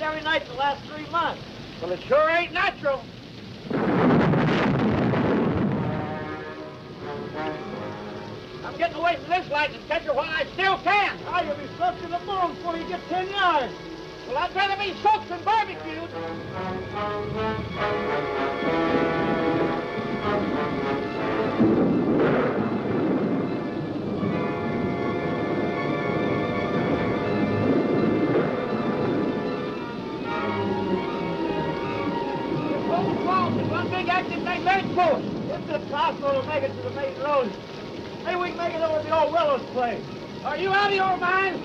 every night the last 3 months. Well, it sure ain't natural. I'm getting away from this lightning catcher while I still can. Oh, you'll be soaked to the bone before you get 10 yards. Well, I'd rather be soaked than barbecued. One big active night main post. It's impossible to make it to the main road. Maybe we can make it over to the old Willow's place. Are you out of your mind?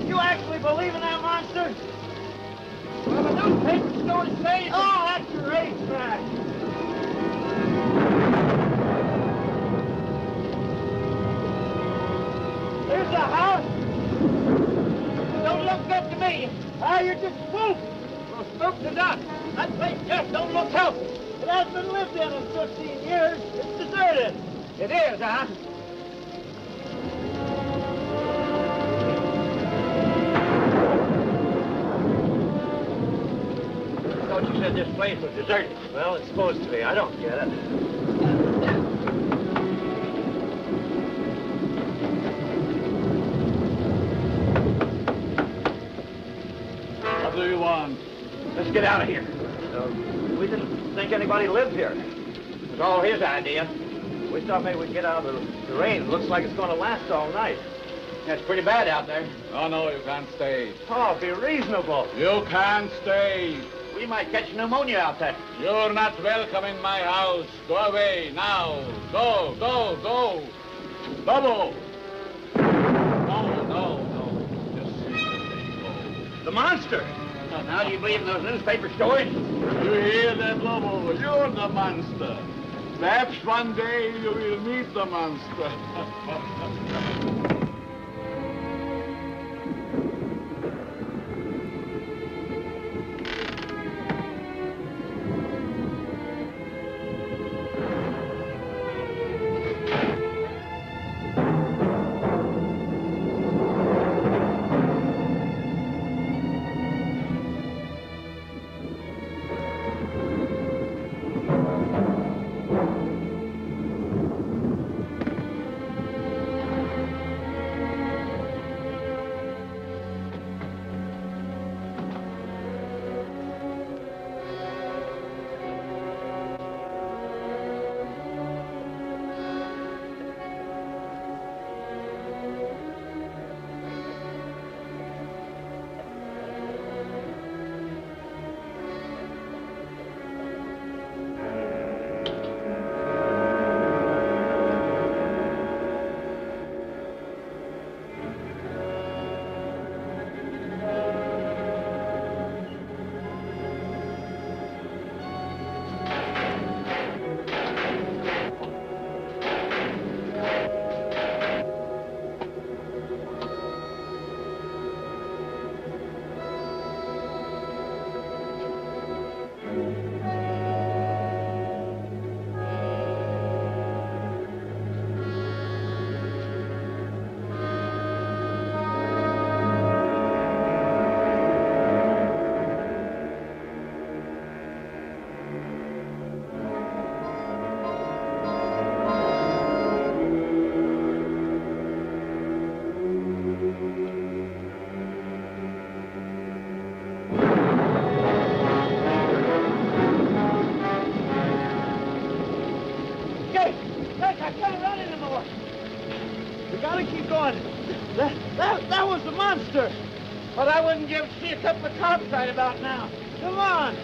You actually believe in that monster? Well, the newspaper stories say... Oh, that's your racetrack. There's the house. Don't look good to me. Ah, you're just spooked. Well, spooked to death. That place just don't look healthy. It hasn't been lived in 15 years. It's deserted. It is, huh? I thought you said this place was deserted. Well, it's supposed to be. I don't get it. What do you want? Let's get out of here. We didn't think anybody lived here. It was all his idea. We thought maybe we'd get out of the rain. It looks like it's going to last all night. Yeah, it's pretty bad out there. Oh, no, you can't stay. Oh, be reasonable. You can't stay. We might catch pneumonia out there. You're not welcome in my house. Go away now. Go, go, go. Double. No. Just go. The monster. Now, do you believe in those newspaper stories? You hear that, Lobo? You're the monster. Perhaps one day you will meet the monster. That was the monster. But I wouldn't give to see a couple of cops right about now. Come on.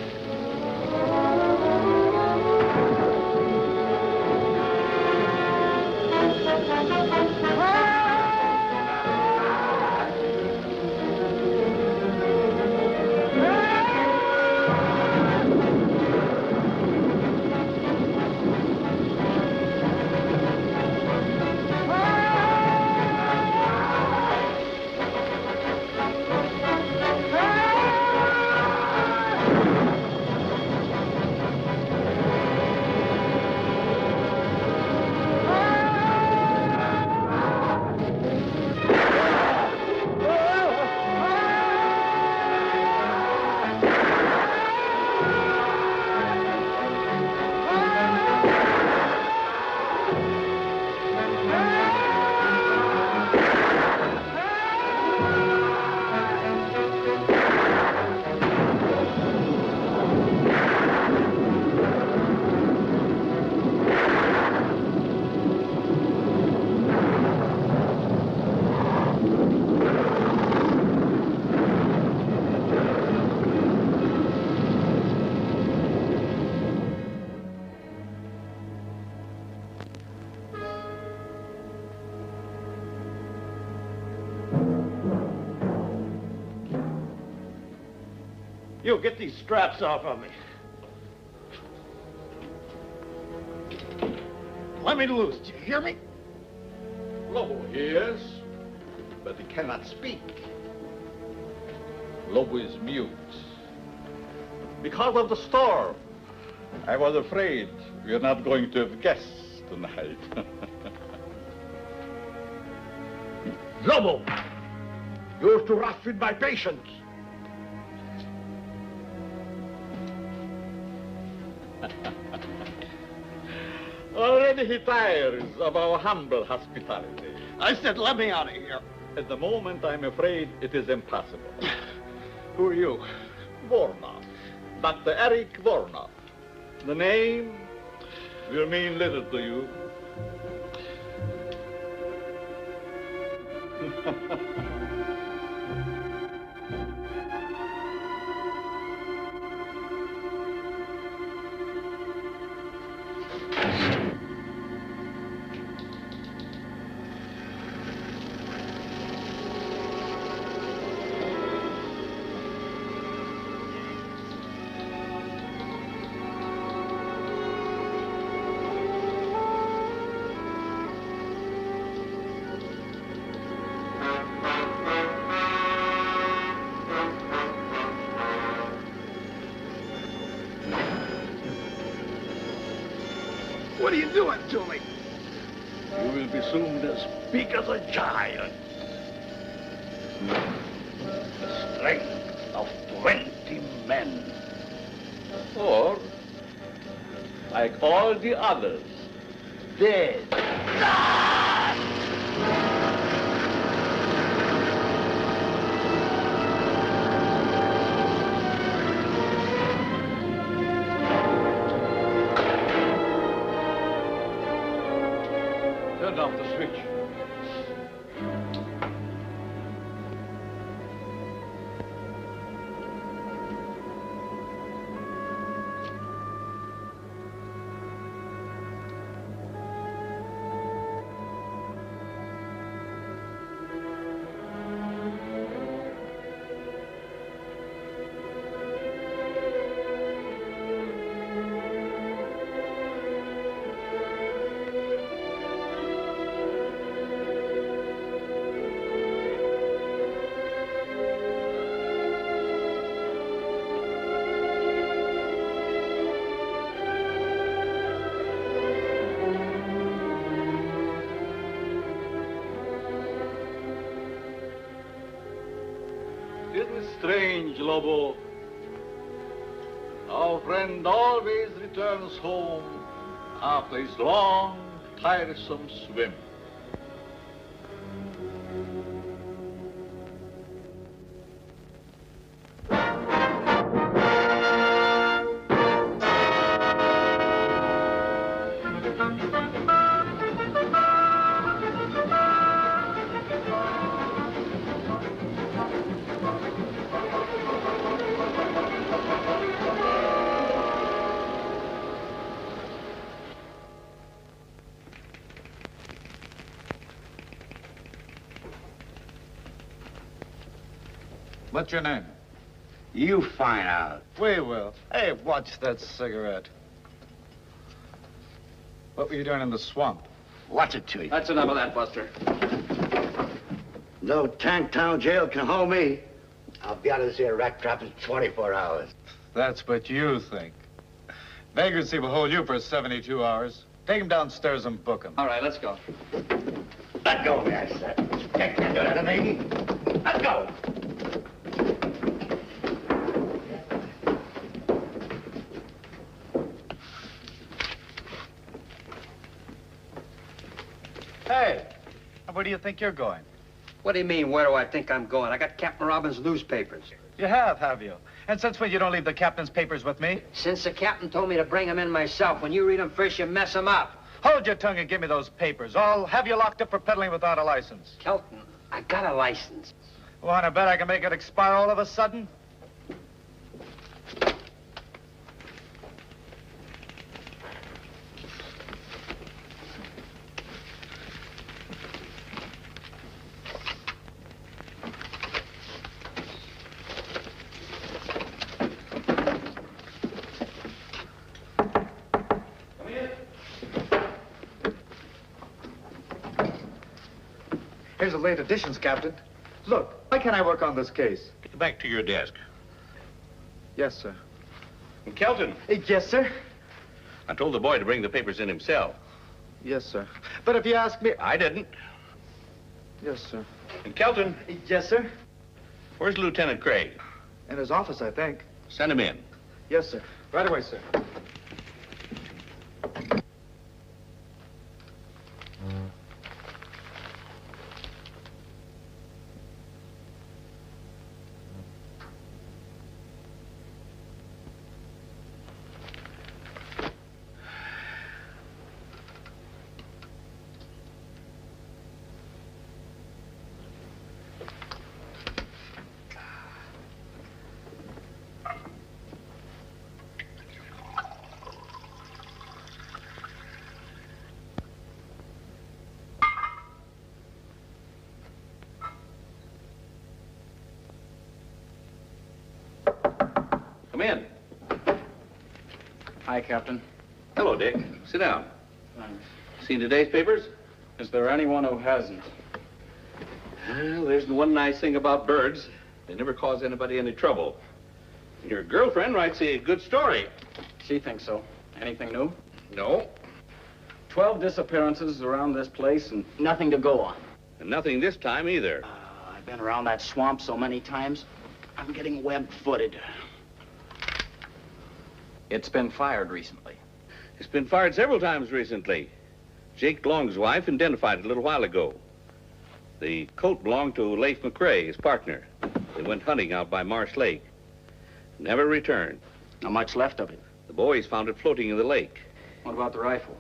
You get these straps off of me. Let me loose. Do you hear me? Lobo hears, but he cannot speak. Lobo is mute. Because of the storm. I was afraid we are not going to have guests tonight. Lobo! You're too rough with my patience. Already he tires of our humble hospitality. I said, let me out of here. At the moment, I'm afraid it is impossible. Who are you? Vornov. Dr. Eric Vornov. The name will mean little to you. What are you doing to me? You will be soon as big as a giant. The strength of 20 men. Or, like all the others, dead. Turn off the switch. Isn't it strange, Lobo? Our friend always returns home after his long, tiresome swim. What's your name? You find out. We will. Hey, watch that cigarette. What were you doing in the swamp? What's it to you? That's enough of that, Buster. No Tanktown jail can hold me. I'll be out of this here rat trap in 24 hours. That's what you think. Vagrancy will hold you for 72 hours. Take him downstairs and book him. All right, let's go. Let go of me, I said. You can't do that to me. Let go. Hey, where do you think you're going? What do you mean, where do I think I'm going? I got Captain Robbins' newspapers. You have you? And since when you don't leave the captain's papers with me? Since the captain told me to bring them in myself. When you read them first, you mess them up. Hold your tongue and give me those papers. I'll have you locked up for peddling without a license. Kelton, I got a license. Want to bet I can make it expire all of a sudden? series of late additions, Captain. Look, why can't I work on this case? Get back to your desk. Yes, sir. And Kelton, Yes, sir. I told the boy to bring the papers in himself. Yes, sir. But if you ask me... I didn't. Yes, sir. And Kelton, Yes, sir. where's Lieutenant Craig? In his office, I think. Send him in. Yes, sir. Right away, sir. Come in. Hi, Captain. Hello, Dick. Sit down. Thanks. Seen today's papers? Is there anyone who hasn't? Well, there's the one nice thing about birds. They never cause anybody any trouble. Your girlfriend writes a good story. She thinks so. Anything new? No, 12 disappearances around this place and nothing to go on. and nothing this time either. I've been around that swamp so many times, I'm getting web-footed. It's been fired recently. It's been fired several times recently. Jake Long's wife identified it a little while ago. The coat belonged to Leif McCrae, his partner. They went hunting out by Marsh Lake. Never returned. Not much left of it. The boys found it floating in the lake. What about the rifle?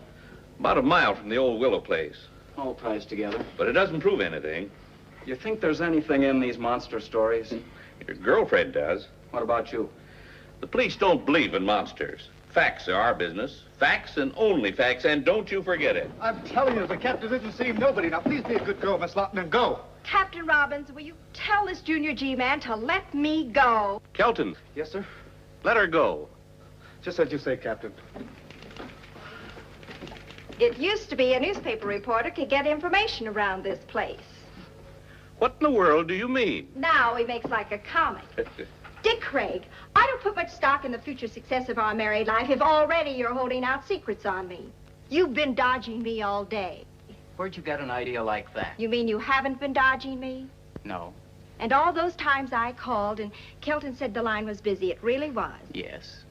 About a mile from the old willow place. All ties together. But it doesn't prove anything. You think there's anything in these monster stories? Your girlfriend does. What about you? The police don't believe in monsters. Facts are our business. Facts and only facts, and don't you forget it. I'm telling you, the captain didn't see nobody. Now, please be a good girl, Miss Lawton, and go. Captain Robbins, will you tell this Junior G man to let me go? Kelton, Yes, sir? let her go. Just as you say, Captain. It used to be a newspaper reporter could get information around this place. What in the world do you mean? Now he makes like a comic. Dick Craig, I don't put much stock in the future success of our married life if already you're holding out secrets on me. You've been dodging me all day. Where'd you get an idea like that? You mean you haven't been dodging me? No. And all those times I called and Kelton said the line was busy, it really was. Yes.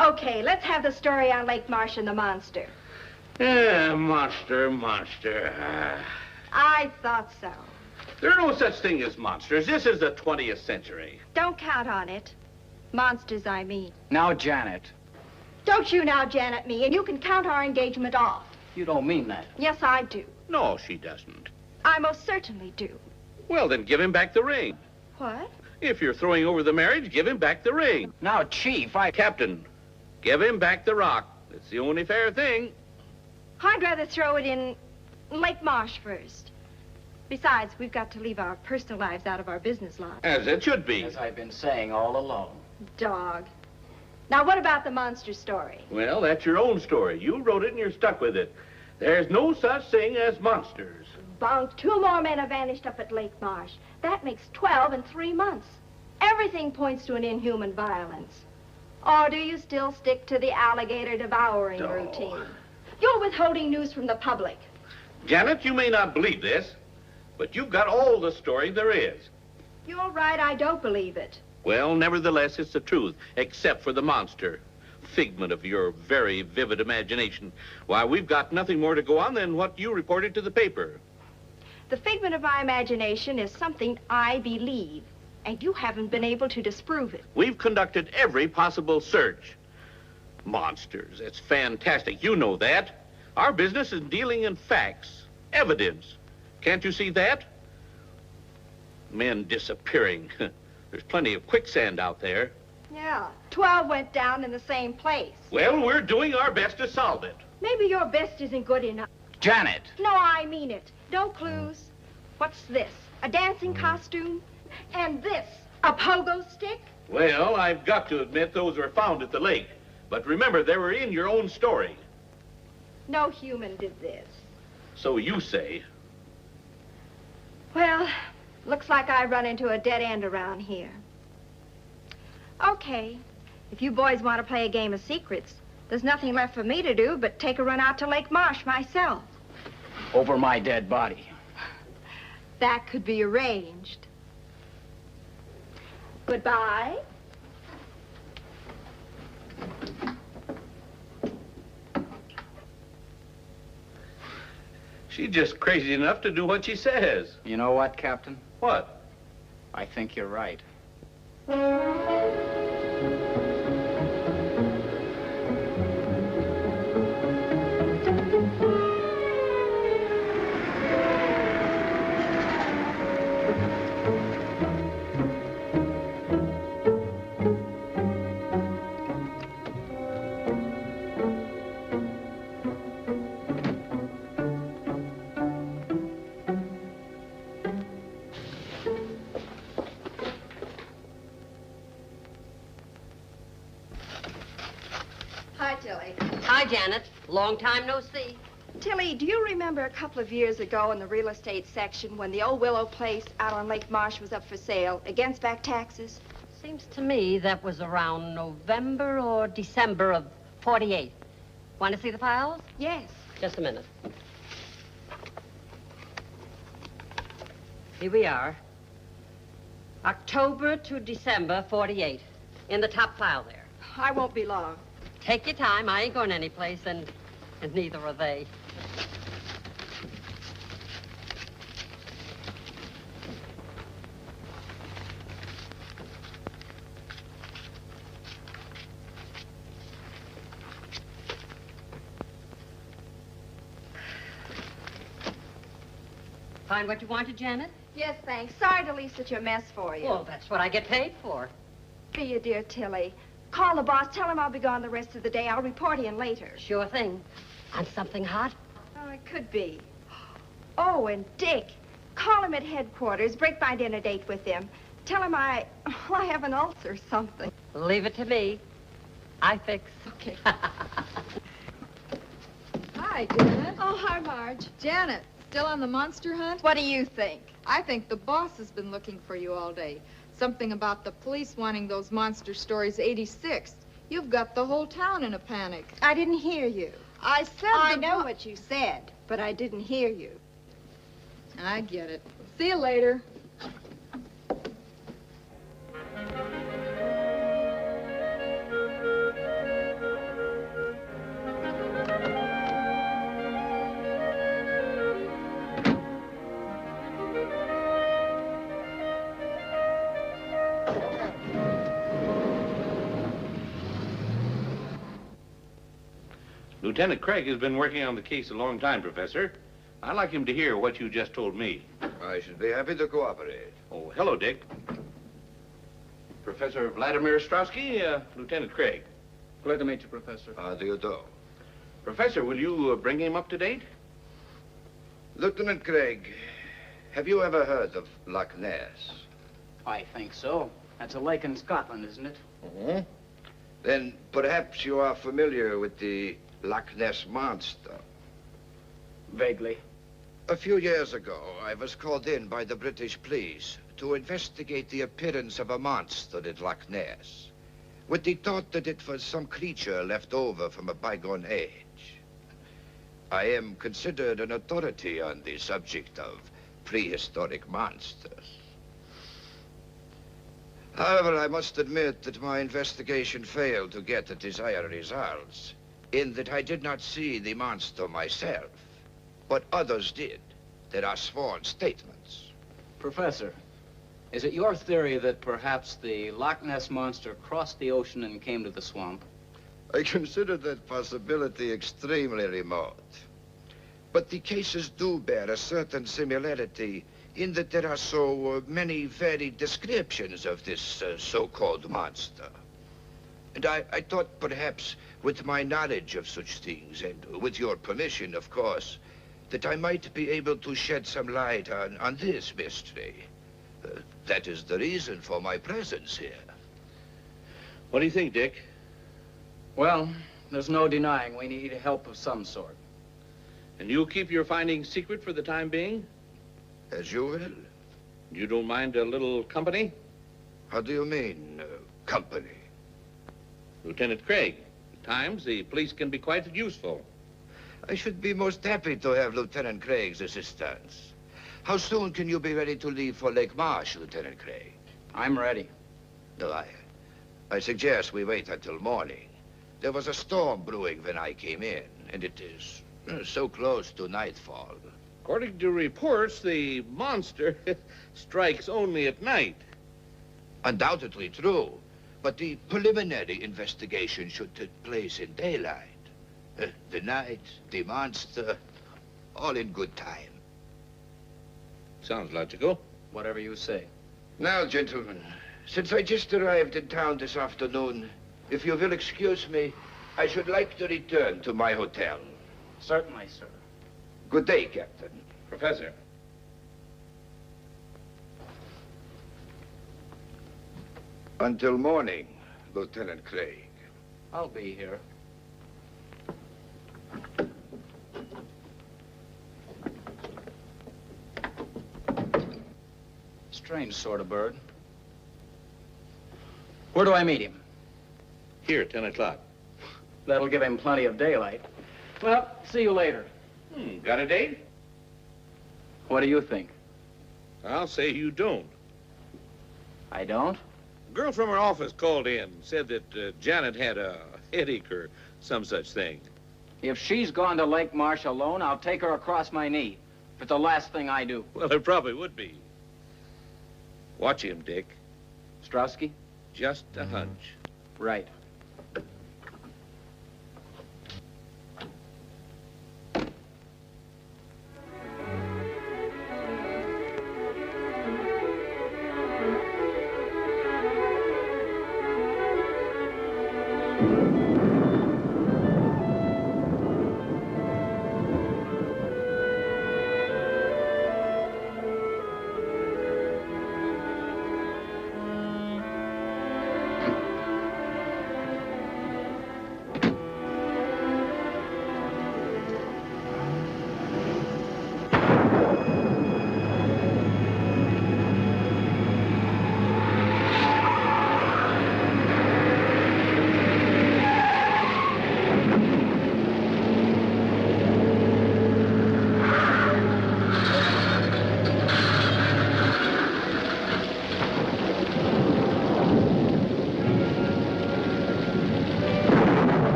Okay, let's have the story on Lake Marsh and the monster. Monster. I thought so. There are no such thing as monsters. This is the 20th century. Don't count on it. Monsters, I mean. Now, Janet, Don't you now, Janet, me, and you can count our engagement off. you don't mean that. Yes, I do. No, she doesn't. I most certainly do. Well, then give him back the ring. What? If you're throwing over the marriage, give him back the ring. Now, Chief, Captain, give him back the rock. It's the only fair thing. I'd rather throw it in Lake Marsh first. Besides, we've got to leave our personal lives out of our business lives. As it should be. As I've been saying all along. Dog. Now, what about the monster story? Well, that's your own story. You wrote it and you're stuck with it. There's no such thing as monsters. Bunk, 2 more men have vanished up at Lake Marsh. That makes 12 in 3 months. Everything points to an inhuman violence. Or do you still stick to the alligator devouring routine? You're withholding news from the public. Janet, you may not believe this, but you've got all the story there is. You're right, I don't believe it. Well, nevertheless, it's the truth, except for the monster. Figment of your very vivid imagination. Why, we've got nothing more to go on than what you reported to the paper. The figment of my imagination is something I believe, and you haven't been able to disprove it. We've conducted every possible search. Monsters, it's fantastic. You know that. Our business is dealing in facts, evidence. Can't you see that? Men disappearing. There's plenty of quicksand out there. Yeah, 12 went down in the same place. Well, we're doing our best to solve it. Maybe your best isn't good enough. Janet! No, I mean it. No clues. What's this? A dancing costume? And this, a pogo stick? Well, I've got to admit those were found at the lake. But remember, they were in your own story. No human did this. So you say. Well, looks like I run into a dead end around here. Okay, if you boys want to play a game of secrets, there's nothing left for me to do but take a run out to Lake Marsh myself. Over my dead body. That could be arranged. Goodbye. She's just crazy enough to do what she says. You know what, Captain? What? I think you're right. Hi, Tilly. Hi, Janet. Long time no see. Tilly, do you remember a couple of years ago in the real estate section when the old Willow place out on Lake Marsh was up for sale against back taxes? Seems to me that was around November or December of 48. Want to see the files? Yes. Just a minute. Here we are. October to December 48. In the top file there. I won't be long. Take your time. I ain't going anyplace, and neither are they. Find what you wanted, Janet? Yes, thanks. Sorry to leave such a mess for you. Well, that's what I get paid for. Be you, dear Tilly. Call the boss. Tell him I'll be gone the rest of the day. I'll report in later. Sure thing. On something hot? Oh, it could be. Oh, and Dick. Call him at headquarters. Break my dinner date with him. Tell him I have an ulcer or something. Leave it to me. I fix. Okay. Hi, Janet. Oh, hi, Marge. Janet, still on the monster hunt? What do you think? I think the boss has been looking for you all day. Something about the police wanting those monster stories 86. You've got the whole town in a panic. I didn't hear you. I said I the know bo- what you said, but I didn't hear you. I get it. See you later. Lieutenant Craig has been working on the case a long time, Professor. I'd like him to hear what you just told me. I should be happy to cooperate. Oh, hello, Dick. Professor Vladimir Ostrowski, Lieutenant Craig. Glad to meet you, Professor. How do you do? Professor, will you bring him up to date? Lieutenant Craig, have you ever heard of Loch Ness? I think so. That's a lake in Scotland, isn't it? Mm-hmm. Then perhaps you are familiar with the Loch Ness Monster. Vaguely. A few years ago, I was called in by the British police to investigate the appearance of a monster at Loch Ness, with the thought that it was some creature left over from a bygone age. I am considered an authority on the subject of prehistoric monsters. However, I must admit that my investigation failed to get the desired results, in that I did not see the monster myself, but others did. There are sworn statements. Professor, is it your theory that perhaps the Loch Ness Monster crossed the ocean and came to the swamp? I consider that possibility extremely remote. But the cases do bear a certain similarity in that there are so many varied descriptions of this so-called monster. And I thought perhaps with my knowledge of such things, and with your permission, of course, that I might be able to shed some light on this mystery. That is the reason for my presence here. What do you think, Dick? Well, there's no denying we need help of some sort. And you'll keep your findings secret for the time being? As you will. You don't mind a little company? How do you mean, company? Lieutenant Craig, at times the police can be quite useful. I should be most happy to have Lieutenant Craig's assistance. How soon can you be ready to leave for Lake Marsh, Lieutenant Craig? I'm ready. No, I suggest we wait until morning. There was a storm brewing when I came in, and it is so close to nightfall. According to reports, the monster strikes only at night. Undoubtedly true, but the preliminary investigation should take place in daylight. The night, the monster, all in good time. Sounds logical. Whatever you say. Now, gentlemen, since I just arrived in town this afternoon, if you will excuse me, I should like to return to my hotel. Certainly, sir. Good day, Captain. Professor. Until morning, Lieutenant Craig. I'll be here. Strange sort of bird. Where do I meet him? Here, 10 o'clock. That'll give him plenty of daylight. Well, see you later. Got a date? What do you think? I'll say you don't. I don't? A girl from her office called in, said that Janet had a headache or some such thing. If she's gone to Lake Marsh alone, I'll take her across my knee. If it's the last thing I do. Well, it probably would be. Watch him, Dick. Strowski? Just a hunch. Right.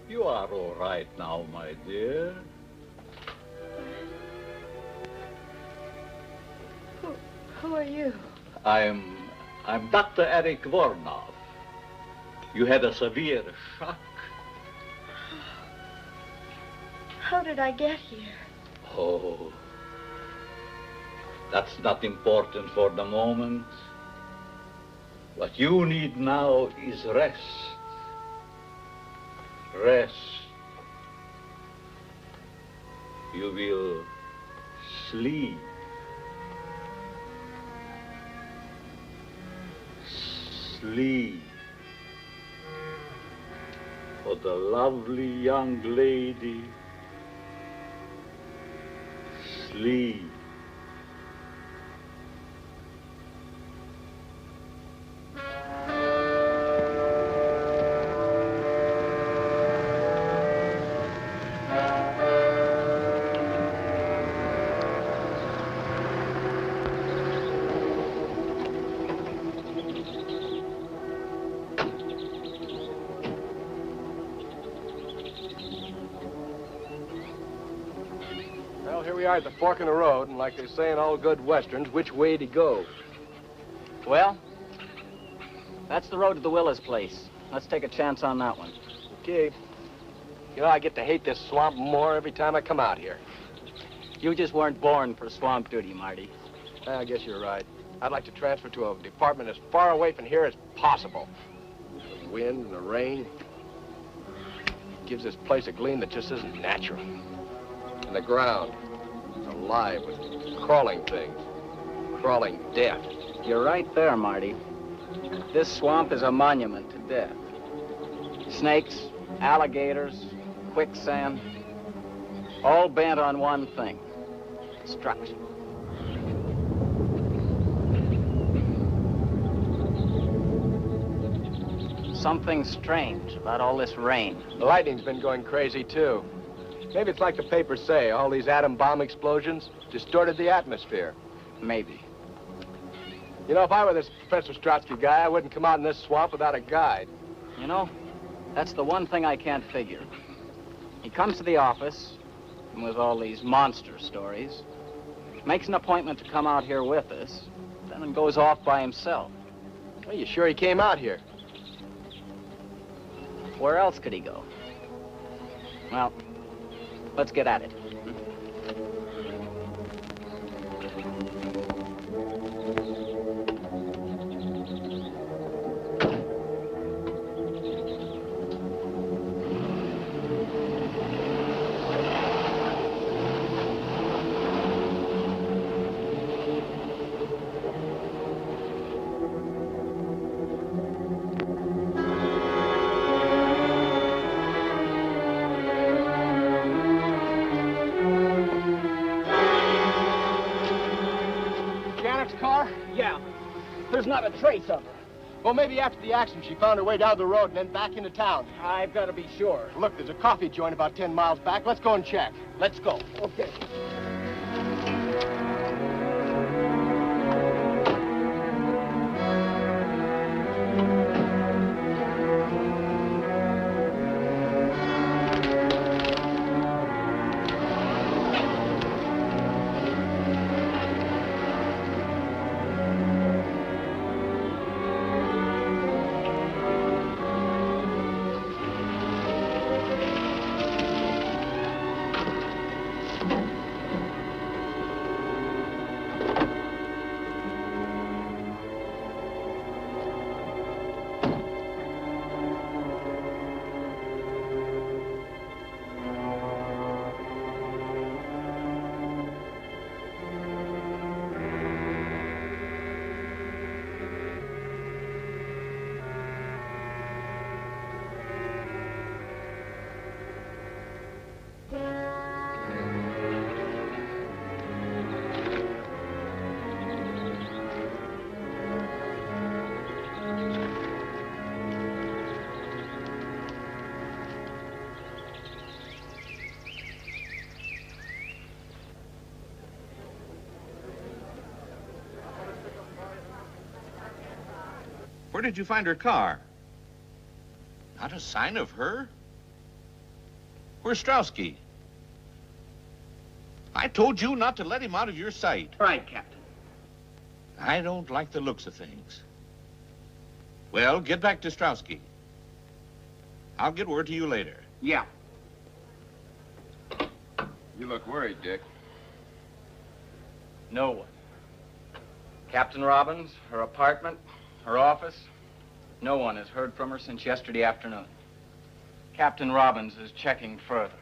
You are all right now, my dear. Who are you? I'm Dr. Eric Vornov. You had a severe shock. How did I get here? Oh, that's not important for the moment. What you need now is rest. Rest. You will sleep. Sleep. For the lovely young lady. Sleep. we are at the fork in the road, and like they say in all good westerns, which way to go? Well, that's the road to the Willis place. Let's take a chance on that one. Okay. You know, I get to hate this swamp more every time I come out here. You just weren't born for swamp duty, Marty. I guess you're right. I'd like to transfer to a department as far away from here as possible. The wind and the rain gives this place a gleam that just isn't natural. And the ground, alive with crawling things, crawling death. You're right there, Marty. This swamp is a monument to death. Snakes, alligators, quicksand, all bent on one thing: destruction. Something strange about all this rain. The lightning's been going crazy, too. Maybe it's like the papers say, all these atom bomb explosions distorted the atmosphere. Maybe. You know, if I were this Professor Strotsky guy, I wouldn't come out in this swamp without a guide. You know, that's the one thing I can't figure. He comes to the office, and with all these monster stories, makes an appointment to come out here with us, then goes off by himself. Are you sure he came out here? Where else could he go? Well, let's get at it. There's not a trace of her. Well, maybe after the accident, she found her way down the road and then back into town. I've got to be sure. Look, there's a coffee joint about 10 miles back. Let's go and check. Let's go. Okay. Where did you find her car? Not a sign of her? Where's Strowski? I told you not to let him out of your sight. Right, Captain. I don't like the looks of things. Well, get back to Strowski. I'll get word to you later. Yeah. You look worried, Dick. No one. Captain Robbins, her apartment, her office, no one has heard from her since yesterday afternoon. Captain Robbins is checking further.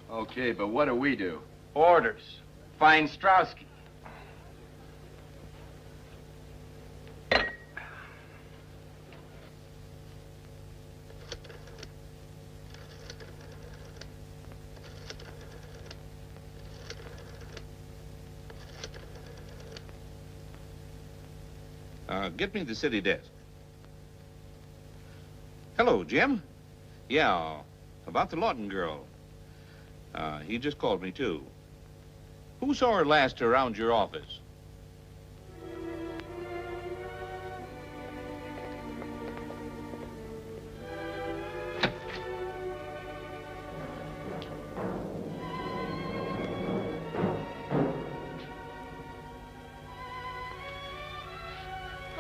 Okay, but what do we do? Orders. Find Strowski. Get me the city desk. Hello, Jim. Yeah, about the Lawton girl. He just called me, too. Who saw her last around your office?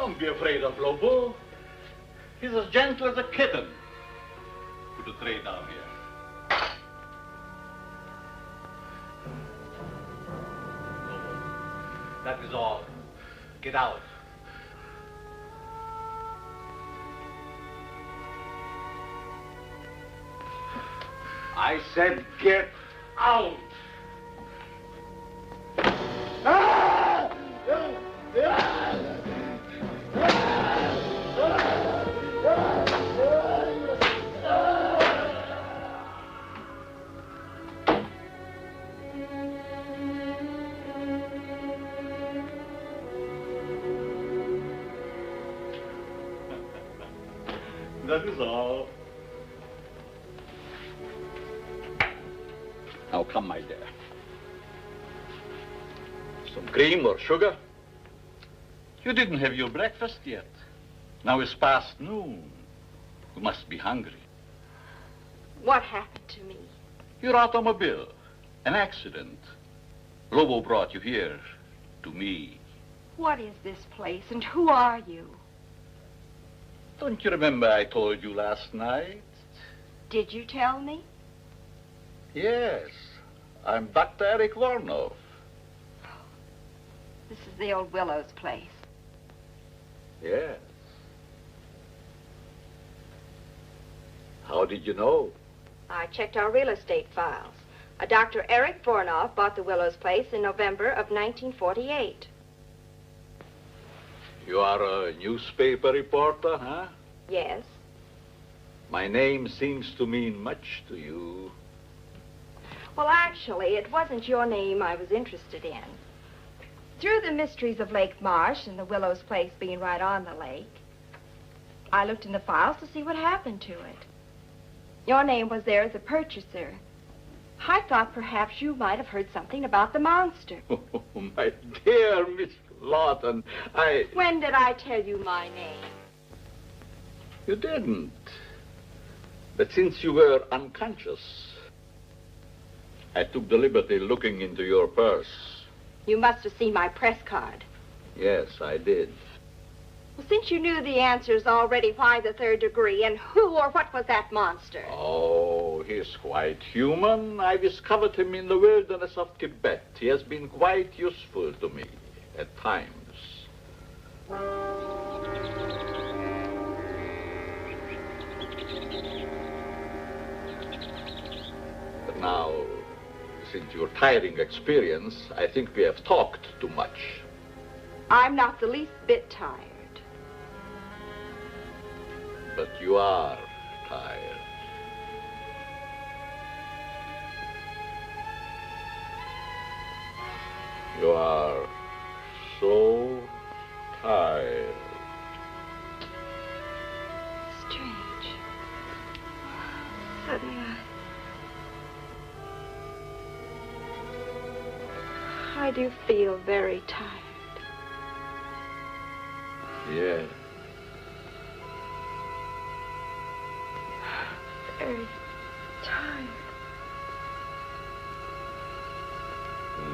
Don't be afraid of Lobo. He's as gentle as a kitten. Put a tray down here. Lobo, that is all. Get out. I said get out. That is all. Now come, my dear. Some cream or sugar? You didn't have your breakfast yet. Now it's past noon. You must be hungry. What happened to me? Your automobile. An accident. Lobo brought you here to me. What is this place and who are you? Don't you remember I told you last night? Did you tell me? Yes. I'm Dr. Eric Vornov. This is the old Willow's place. Yes. How did you know? I checked our real estate files. A Dr. Eric Vornov bought the Willow's place in November of 1948. You are a newspaper reporter, huh? Yes. My name seems to mean much to you. Well, actually, it wasn't your name I was interested in. Through the mysteries of Lake Marsh and the Willow's place being right on the lake, I looked in the files to see what happened to it. Your name was there as a purchaser. I thought perhaps you might have heard something about the monster. Oh, my dear Miss Lawton, When did I tell you my name? You didn't. But since you were unconscious, I took the liberty looking into your purse. You must have seen my press card. Yes, I did. Well, since you knew the answers already, why the third degree? And who or what was that monster? Oh, he's quite human. I discovered him in the wilderness of Tibet. He has been quite useful to me at times. But now, since your tiring experience, I think we have talked too much. I'm not the least bit tired. But you are tired. You are so tired. Strange. Suddenly I do feel very tired. Yes. Very tired.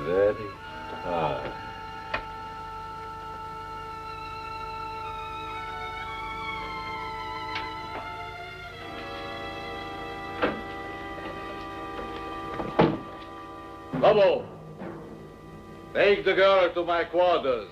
Very tired. Lobo, take the girl to my quarters.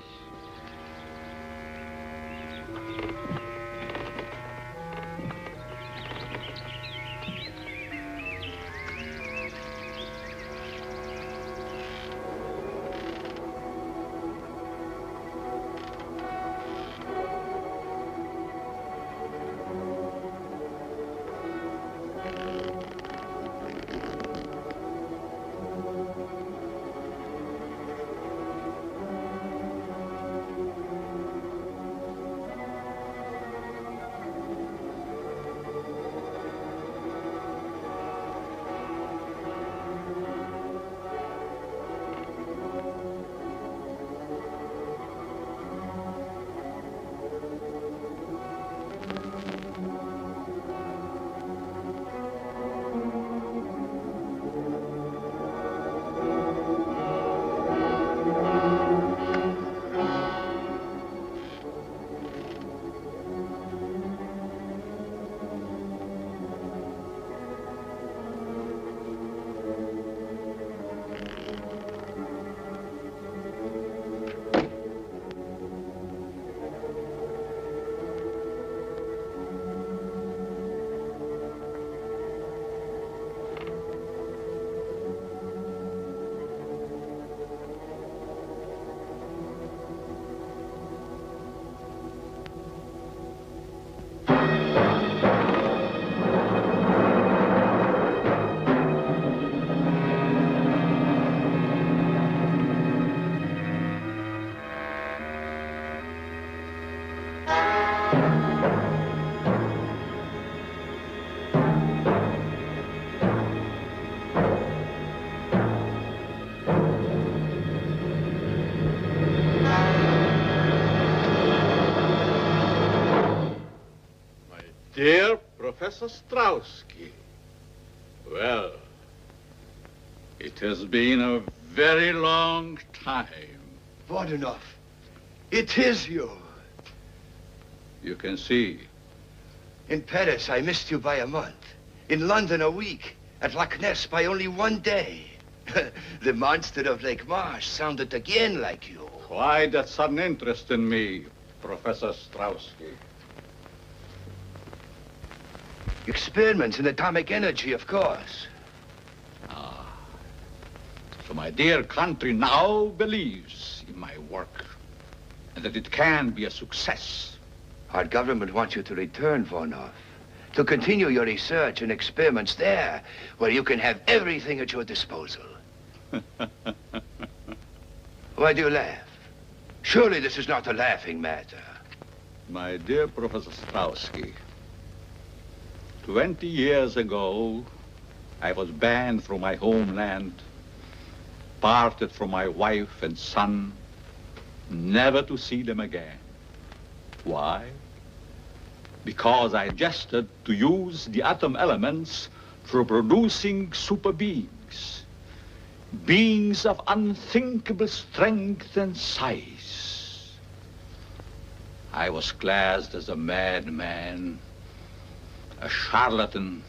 Dear Professor Strauski, well, it has been a very long time. Voronov, it is you. You can see. In Paris, I missed you by a month. In London, a week. At Loch Ness, by only 1 day. The monster of Lake Marsh sounded again like you. Why that sudden interest in me, Professor Strauski? Experiments in atomic energy, of course. So my dear country now believes in my work and that it can be a success. Our government wants you to return, Voronov, to continue your research and experiments there, where you can have everything at your disposal. Why do you laugh? Surely this is not a laughing matter. My dear Professor Strauski, 20 years ago, I was banned from my homeland, parted from my wife and son, never to see them again. Why? Because I suggested to use the atom elements for producing super beings, beings of unthinkable strength and size. I was classed as a madman, a charlatan,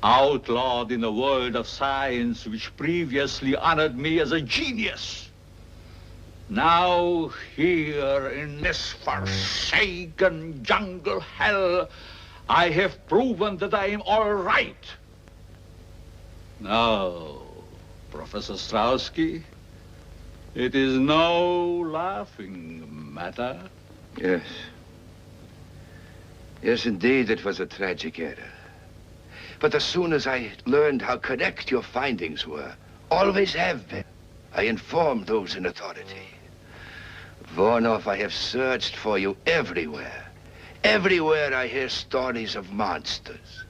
outlawed in a world of science which previously honored me as a genius. Now, here in this forsaken jungle hell, I have proven that I am all right. Now, Professor Strauski, it is no laughing matter. Yes. Yes, indeed, it was a tragic error. But as soon as I learned how correct your findings were, always have been, I informed those in authority. Voronov, I have searched for you everywhere. Everywhere I hear stories of monsters.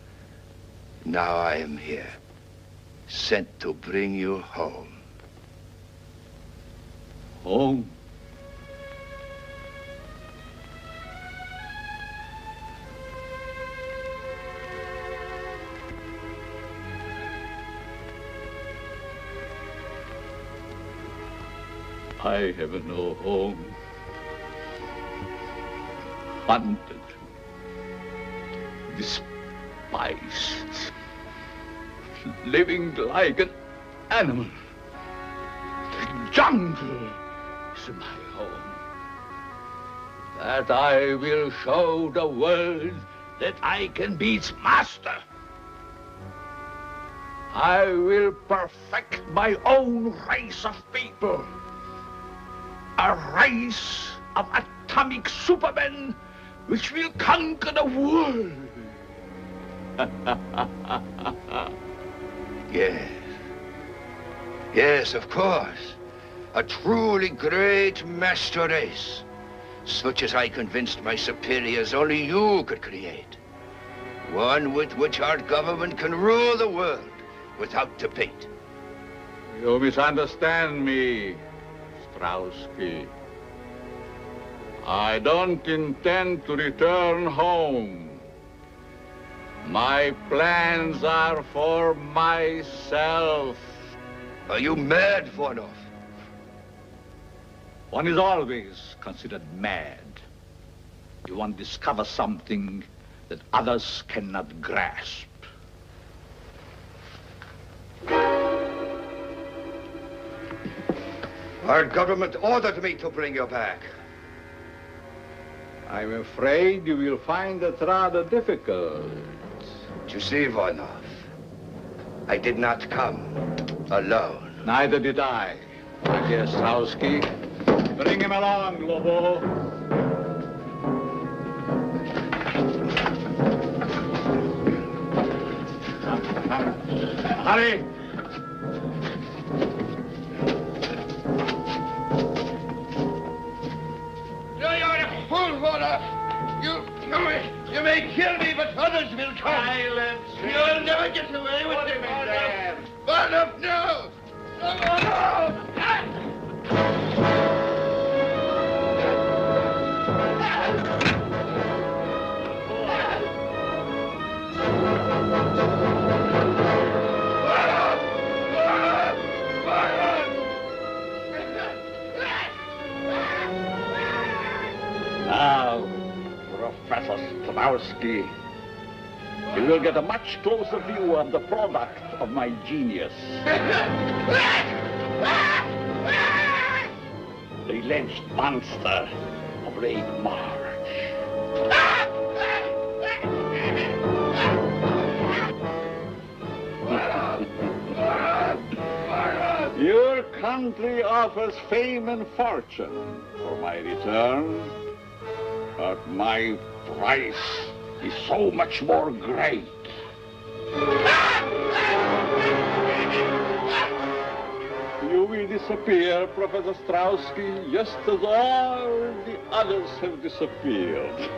Now I am here, sent to bring you home. Home? I have no home. Hunted, despised, living like an animal. The jungle is my home. That I will show the world that I can be its master. I will perfect my own race of people. A race of atomic supermen which will conquer the world. Yes. Yes, of course. A truly great master race, such as I convinced my superiors only you could create. One with which our government can rule the world without debate. You misunderstand me, Strauski. I don't intend to return home. My plans are for myself. Are you mad, Voronov? One is always considered mad. You want to discover something that others cannot grasp. Our government ordered me to bring you back. I'm afraid you will find it rather difficult. You see, Voronov, I did not come alone. Neither did I, my dear Strauski. Bring him along, Lobo. Hurry! You may kill me, but others will come. Silence. You'll never get away with it, Bela. Bela, no! No! Professor Strowski. You will get a much closer view of the product of my genius. The lynched monster of Lake March. Your country offers fame and fortune for my return, but my price is so much more great. You will disappear, Professor Strowski, just as all the others have disappeared.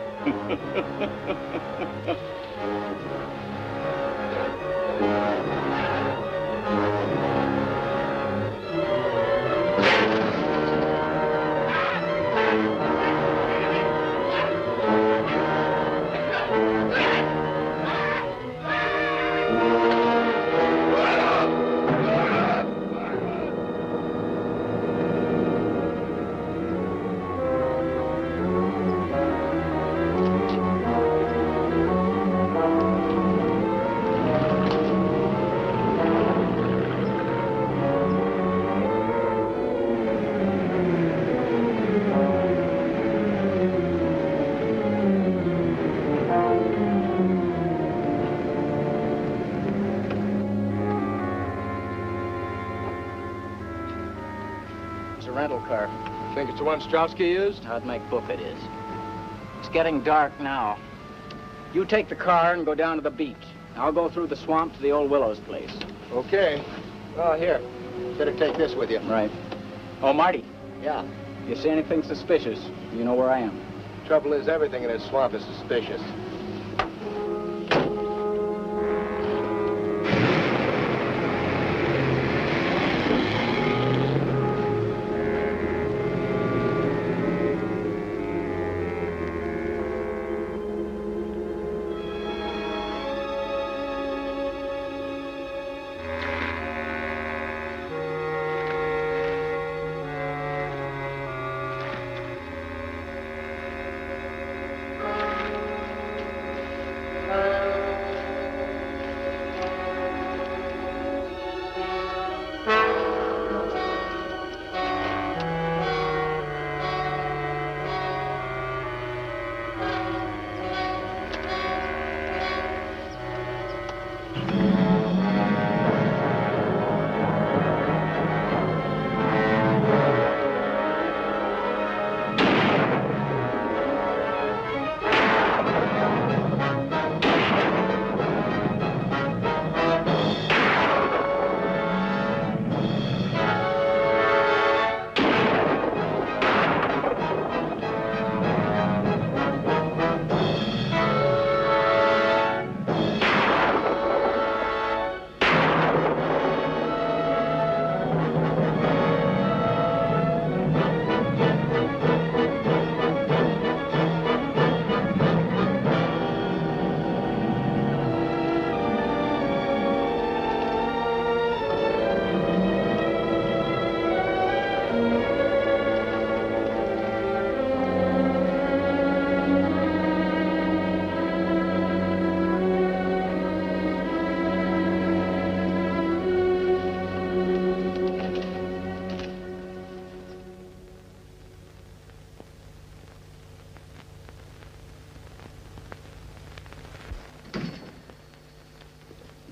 Rental car. Think it's the one Strowski used? I'd make book it is. It's getting dark now. You take the car and go down to the beach. I'll go through the swamp to the old Willows place. Okay. Oh, here. Better take this with you. Right. Oh, Marty. Yeah. You see anything suspicious, you know where I am. Trouble is, everything in this swamp is suspicious.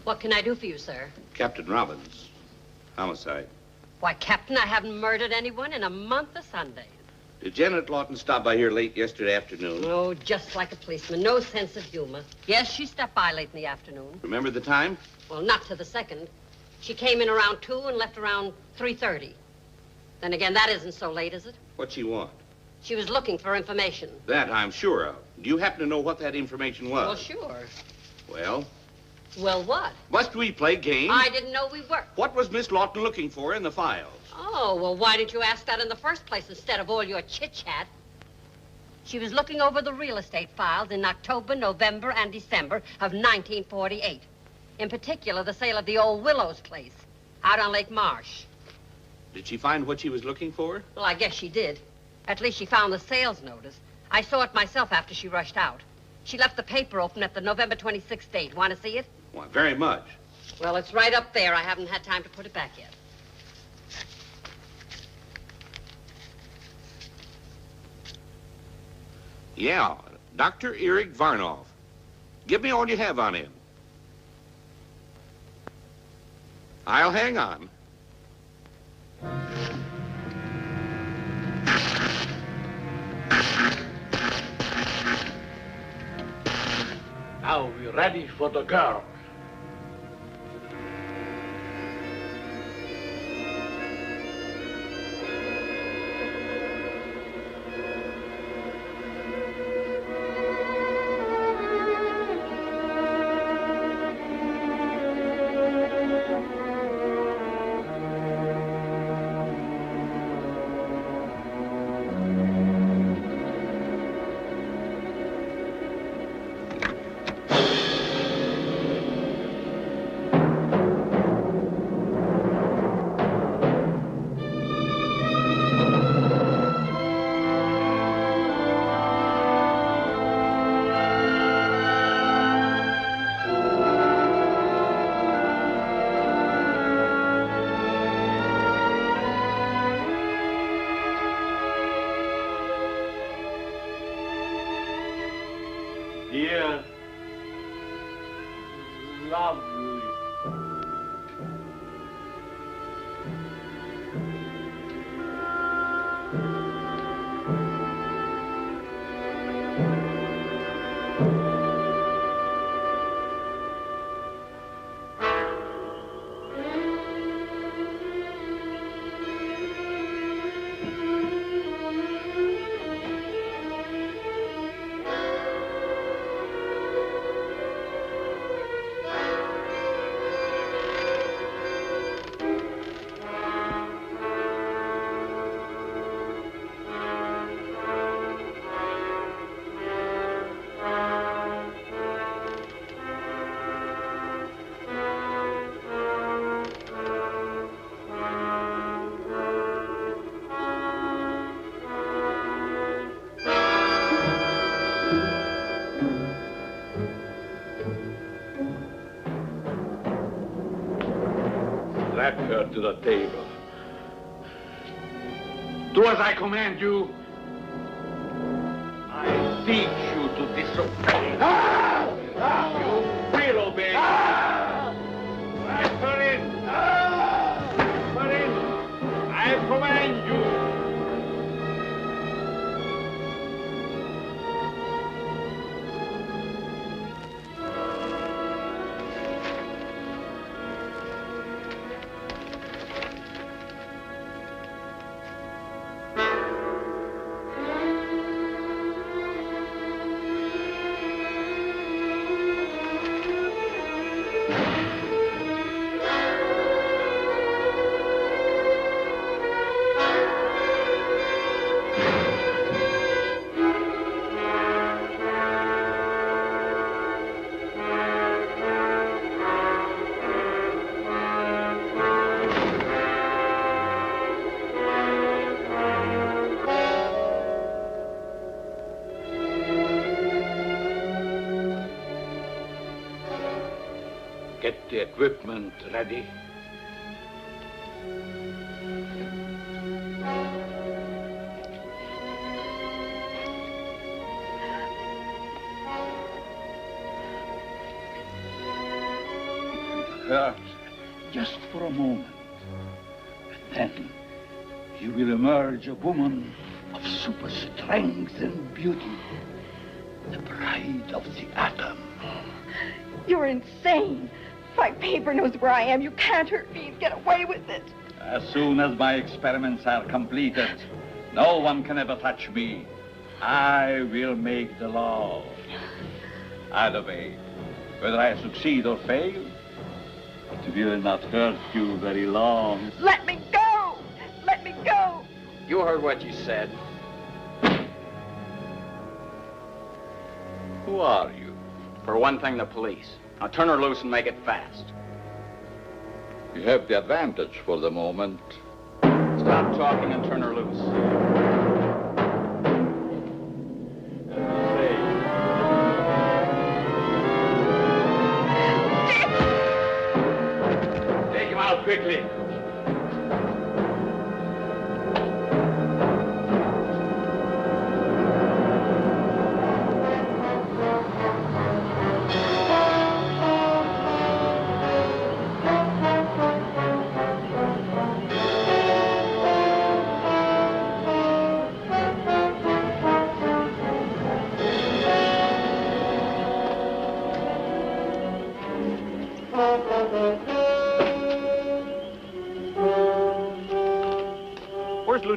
What can I do for you, sir? Captain Robbins. Homicide. Why, Captain, I haven't murdered anyone in a month of Sundays. Did Janet Lawton stop by here late yesterday afternoon? Oh, just like a policeman. No sense of humor. Yes, she stopped by late in the afternoon. Remember the time? Well, not to the second. She came in around 2 and left around 3:30. Then again, that isn't so late, is it? What'd she want? She was looking for information. That I'm sure of. Do you happen to know what that information was? Well, sure. Well? Well, what? Must we play games? I didn't know we were. What was Miss Lawton looking for in the files? Oh, well, why didn't you ask that in the first place instead of all your chit-chat? She was looking over the real estate files in October, November, and December of 1948. In particular, the sale of the old Willows place out on Lake Marsh. Did she find what she was looking for? Well, I guess she did. At least she found the sales notice. I saw it myself after she rushed out. She left the paper open at the November 26th date. Want to see it? Why, very much. Well, it's right up there. I haven't had time to put it back yet. Yeah, Dr. Eric Varnoff. Give me all you have on him. I'll hang on. Now we're ready for the girl. Dear, lovely. Strap her to the table. Do as I command you. I teach you to disobey. You will obey. Let her in. Let her in. I command you. Get the equipment ready. Hurt just for a moment. And then you will emerge a woman of super strength and beauty. The bride of the atom. You're insane. My paper knows where I am. You can't hurt me and get away with it. As soon as my experiments are completed, no one can ever touch me. I will make the law. Either way, whether I succeed or fail, it will not hurt you very long. Let me go! Let me go! You heard what you said. Who are you? For one thing, the police. Now turn her loose and make it fast. You have the advantage for the moment. Stop talking and turn her loose. Say,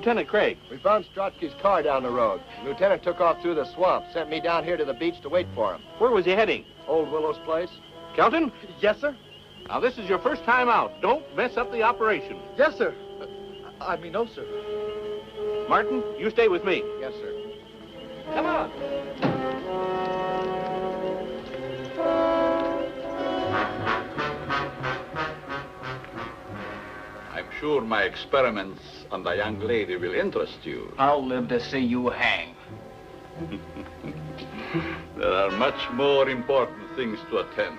Lieutenant Craig. We found Strotsky's car down the road. The lieutenant took off through the swamp, sent me down here to the beach to wait for him. Where was he heading? Old Willow's place. Kelton? Yes, sir. Now, this is your first time out. Don't mess up the operation. Yes, sir. I mean, no, sir. Martin, you stay with me. Yes, sir. Come on. I'm sure my experiments on the young lady will interest you. I'll live to see you hang. There are much more important things to attend.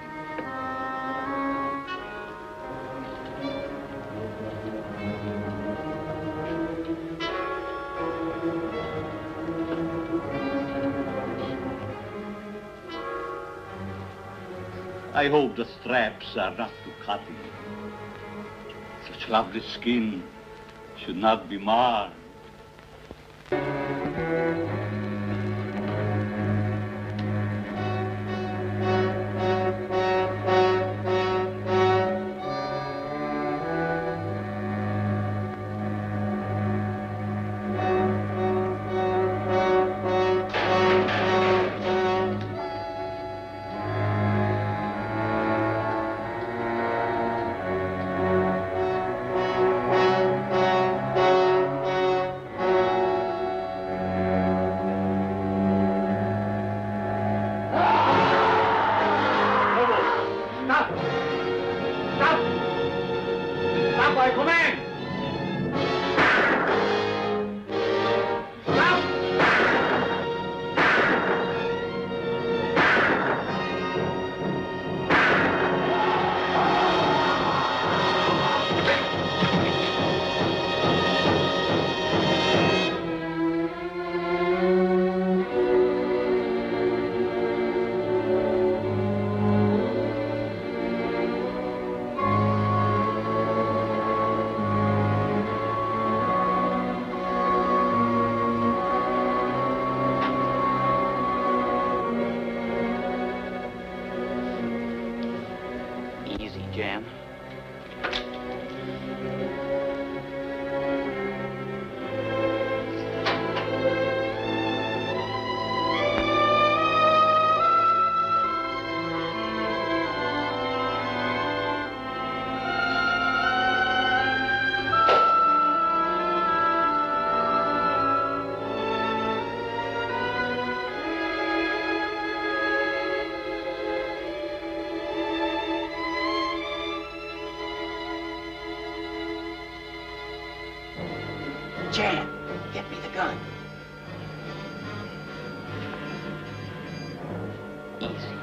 I hope the straps are not too cutting. Such lovely skin should not be marred. Jan. Jan, get me the gun. Easy.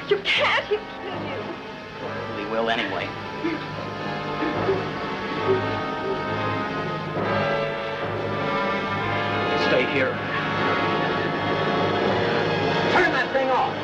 You can't. He'll kill you. We will anyway. Stay here. Turn that thing off.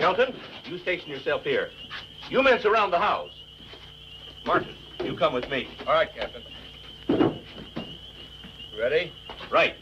Kelton, you station yourself here. You men surround the house. Martin, you come with me. All right, Captain. Ready? Right.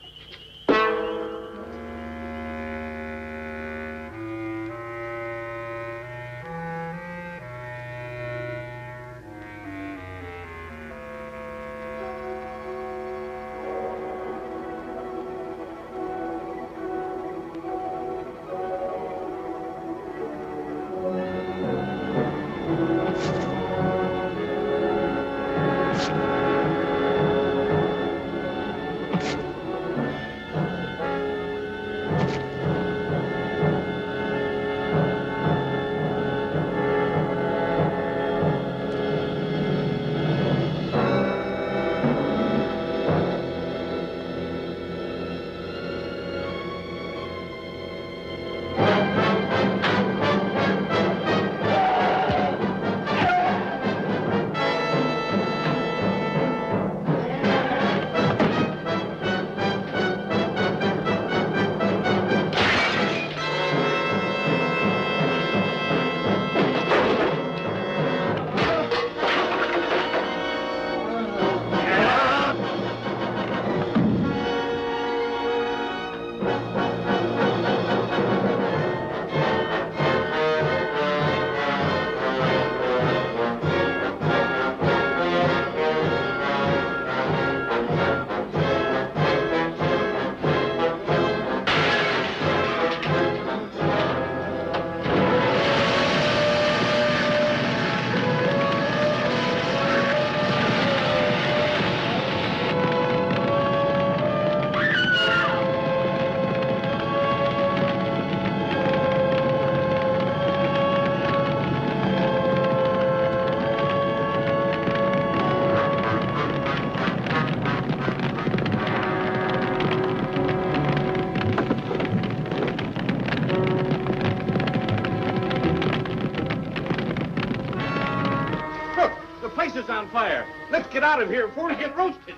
On fire. Let's get out of here before we get roasted.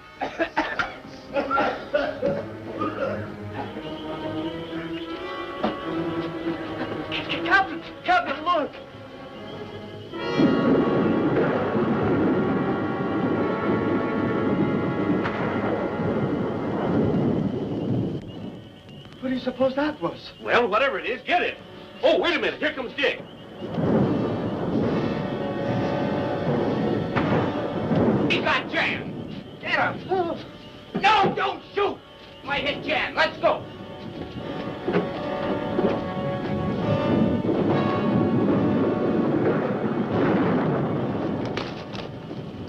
Captain, look. What do you suppose that was? Well, whatever it is, get it. Oh, wait a minute. Here comes Dick. He got Jan. Get him. No, don't shoot. Might hit Jan. Let's go.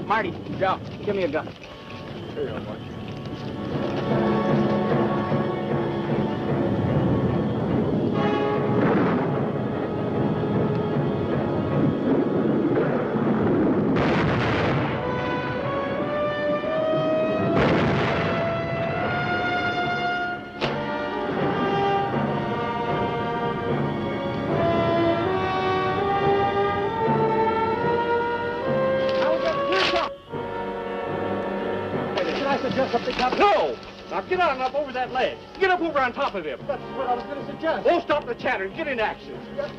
Marty, Joe, give me a gun. Here you go, Marty. No! Now get on up over that ledge. Get up over on top of him. That's what I was going to suggest. Oh, stop the chatter. Get in action. Yes,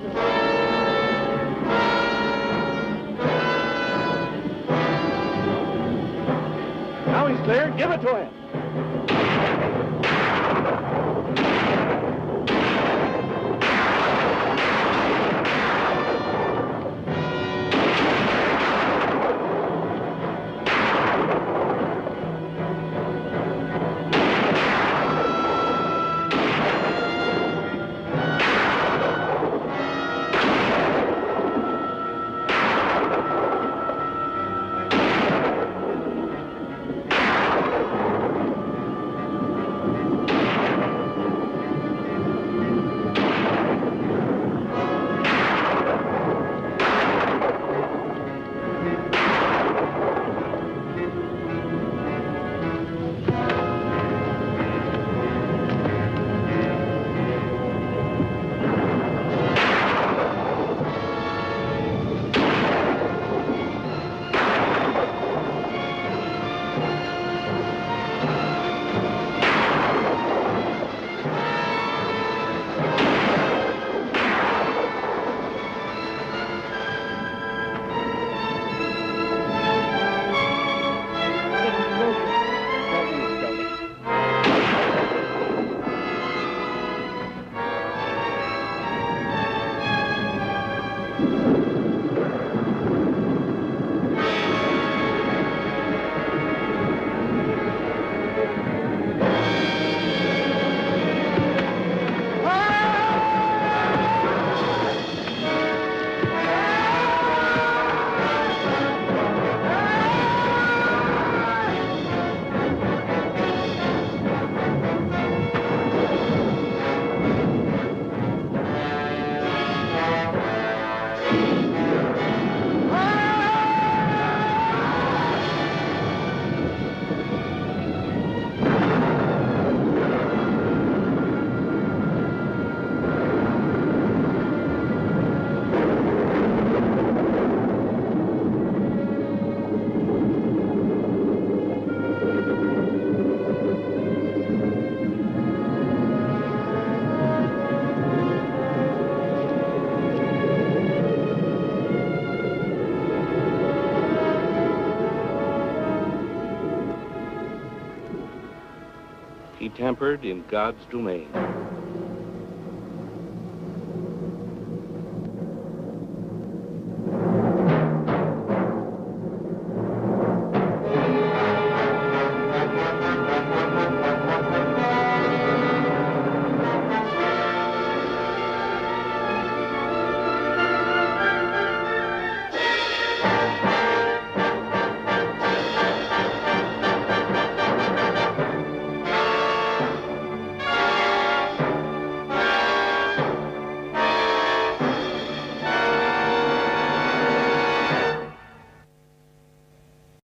now he's clear. Give it to him. he tempered in God's domain.